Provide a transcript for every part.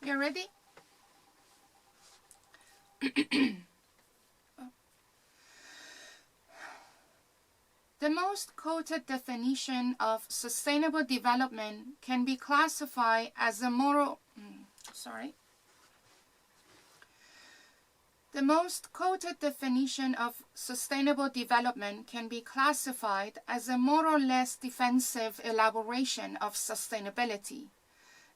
You ready? The most quoted definition of sustainable development can be classified as a moral... The most quoted definition of sustainable development can be classified as a more or less defensive elaboration of sustainability.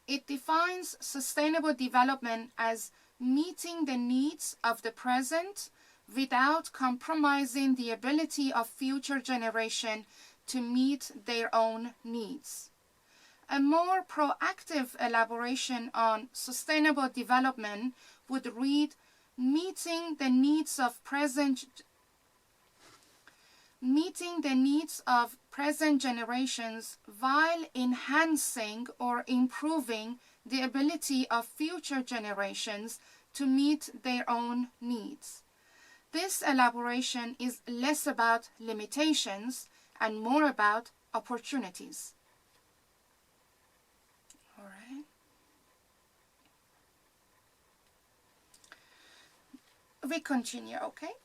It defines sustainable development as meeting the needs of the present without compromising the ability of future generations to meet their own needs. A more proactive elaboration on sustainable development would read, meeting the needs of present generations while enhancing or improving the ability of future generations to meet their own needs. This elaboration is less about limitations and more about opportunities. All right. We continue, okay?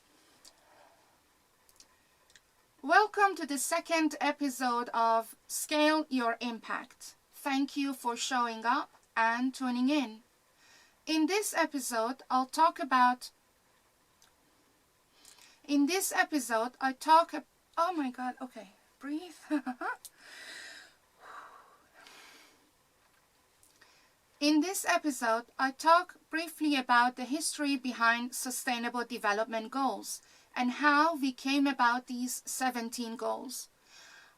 Welcome to the second episode of Scale Your Impact. Thank you for showing up and tuning in. In this episode, I talk about... Oh my God, okay, breathe. In this episode, I talk briefly about the history behind Sustainable Development Goals and how we came about these 17 goals.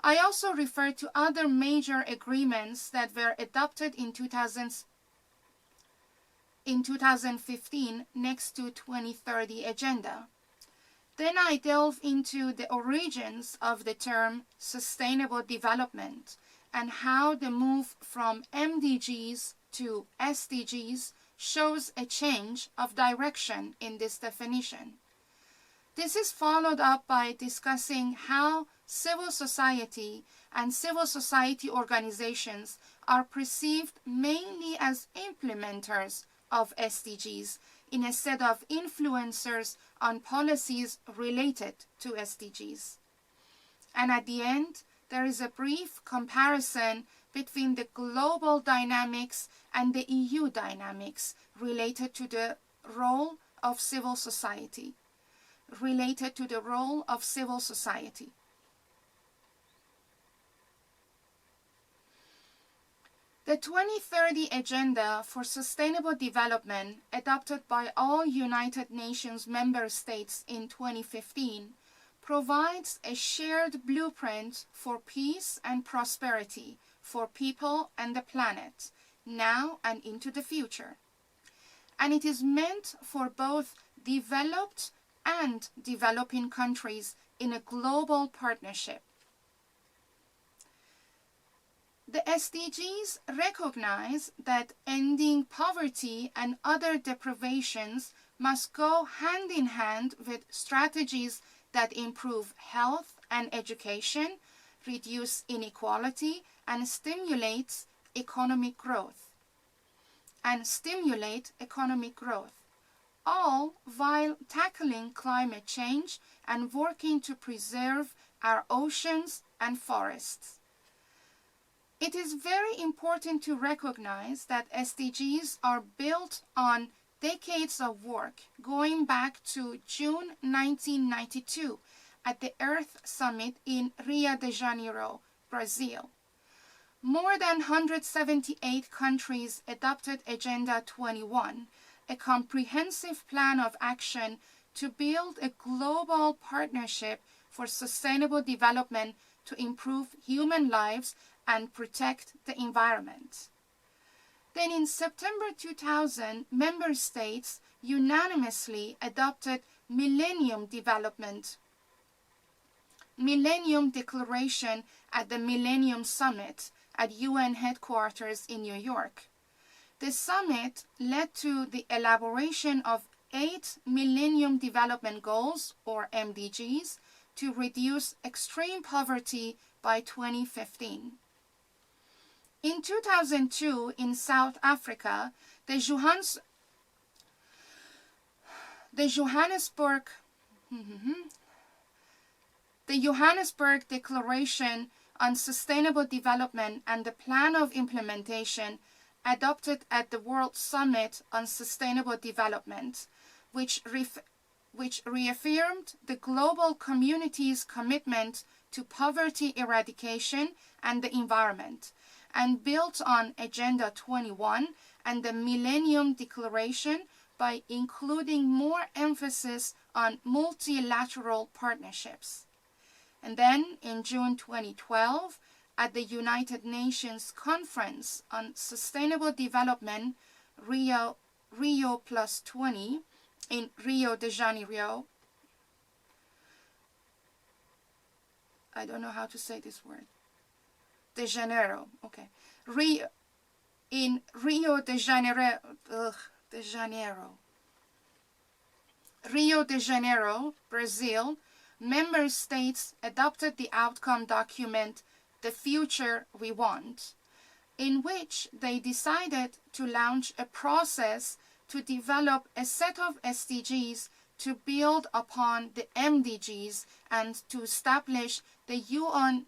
I also refer to other major agreements that were adopted in 2015 next to 2030 Agenda. Then I delve into the origins of the term Sustainable Development and how the move from MDGs to SDGs shows a change of direction in this definition. This is followed up by discussing how civil society and civil society organizations are perceived mainly as implementers of SDGs instead of influencers on policies related to SDGs. And at the end, there is a brief comparison between the global dynamics and the EU dynamics related to the role of civil society. The 2030 Agenda for Sustainable Development, adopted by all United Nations member states in 2015, provides a shared blueprint for peace and prosperity for people and the planet, now and into the future. And it is meant for both developed and developing countries in a global partnership. The SDGs recognize that ending poverty and other deprivations must go hand in hand with strategies that improve health and education, reduce inequality, and stimulate economic growth. All while tackling climate change and working to preserve our oceans and forests. It is very important to recognize that SDGs are built on decades of work going back to June 1992 at the Earth Summit in Rio de Janeiro, Brazil. More than 178 countries adopted Agenda 21, a comprehensive plan of action to build a global partnership for sustainable development to improve human lives and protect the environment. Then in September 2000, member states unanimously adopted Millennium Declaration at the Millennium Summit at UN headquarters in New York. The summit led to the elaboration of 8 Millennium Development Goals, or MDGs, to reduce extreme poverty by 2015. In 2002, in South Africa, The Johannesburg Declaration on Sustainable Development and the Plan of Implementation adopted at the World Summit on Sustainable Development, which reaffirmed the global community's commitment to poverty eradication and the environment, and built on Agenda 21 and the Millennium Declaration by including more emphasis on multilateral partnerships. And then in June 2012, at the United Nations Conference on Sustainable Development, Rio Plus 20, in Rio de Janeiro, I don't know how to say this word, de Janeiro, okay, in Rio de Janeiro, Rio de Janeiro, Brazil, member states adopted the outcome document, The Future We Want, in which they decided to launch a process to develop a set of SDGs to build upon the MDGs and to establish the UN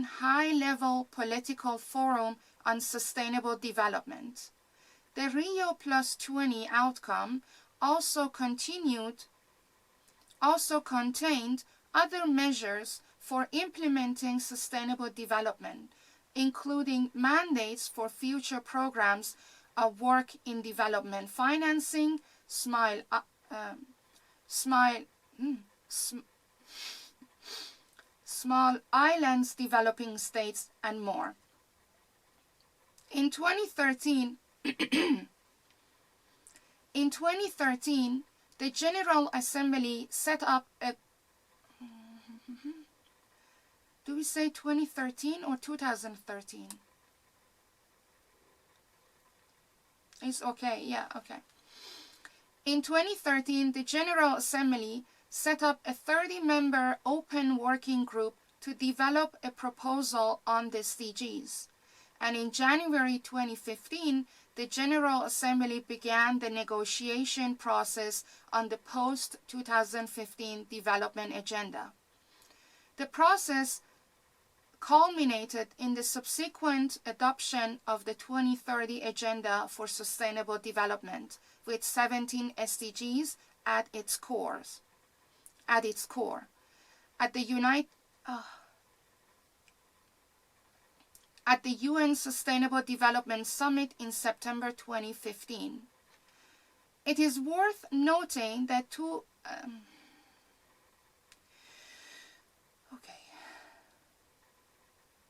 high-level political forum on sustainable development. The Rio Plus 20 outcome also contained other measures for implementing sustainable development, including mandates for future programs of work in development financing, Small Islands developing states, and more. In 2013, the General Assembly set up a... Do we say 2013 or 2013? It's okay, yeah, okay. In 2013, the General Assembly set up a 30-member open working group to develop a proposal on the SDGs. And in January 2015, the General Assembly began the negotiation process on the post-2015 development agenda. The process culminated in the subsequent adoption of the 2030 Agenda for Sustainable Development, with 17 SDGs at its core. At the UN Sustainable Development Summit in September 2015. It is worth noting that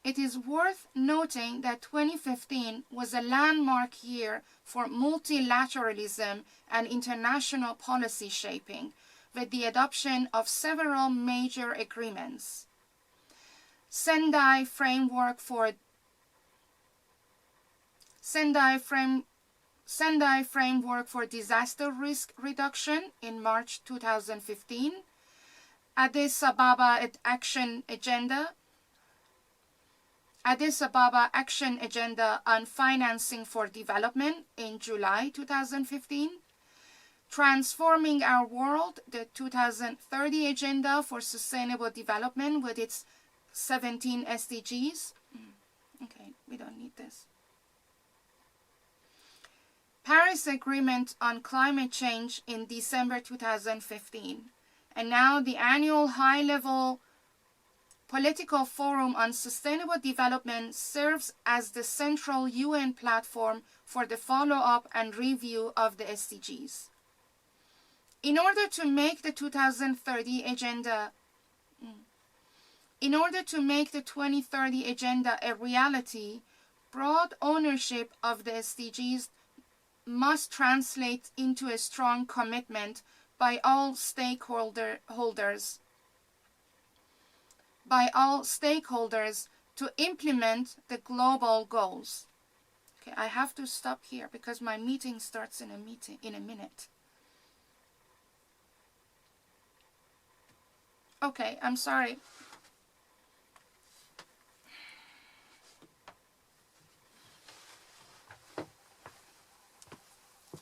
It is worth noting that 2015 was a landmark year for multilateralism and international policy shaping, with the adoption of several major agreements. Sendai Framework for Disaster Risk Reduction in March 2015, Addis Ababa Action Agenda on Financing for Development in July 2015, Transforming Our World, the 2030 Agenda for Sustainable Development with its 17 SDGs. Okay, we don't need this. Paris Agreement on Climate Change in December 2015. And now the annual high-level Political Forum on Sustainable Development serves as the central UN platform for the follow-up and review of the SDGs. In order to make the 2030 Agenda a reality, broad ownership of the SDGs must translate into a strong commitment by all stakeholders to implement the global goals. Okay, I have to stop here because my meeting starts in a minute. Okay, I'm sorry.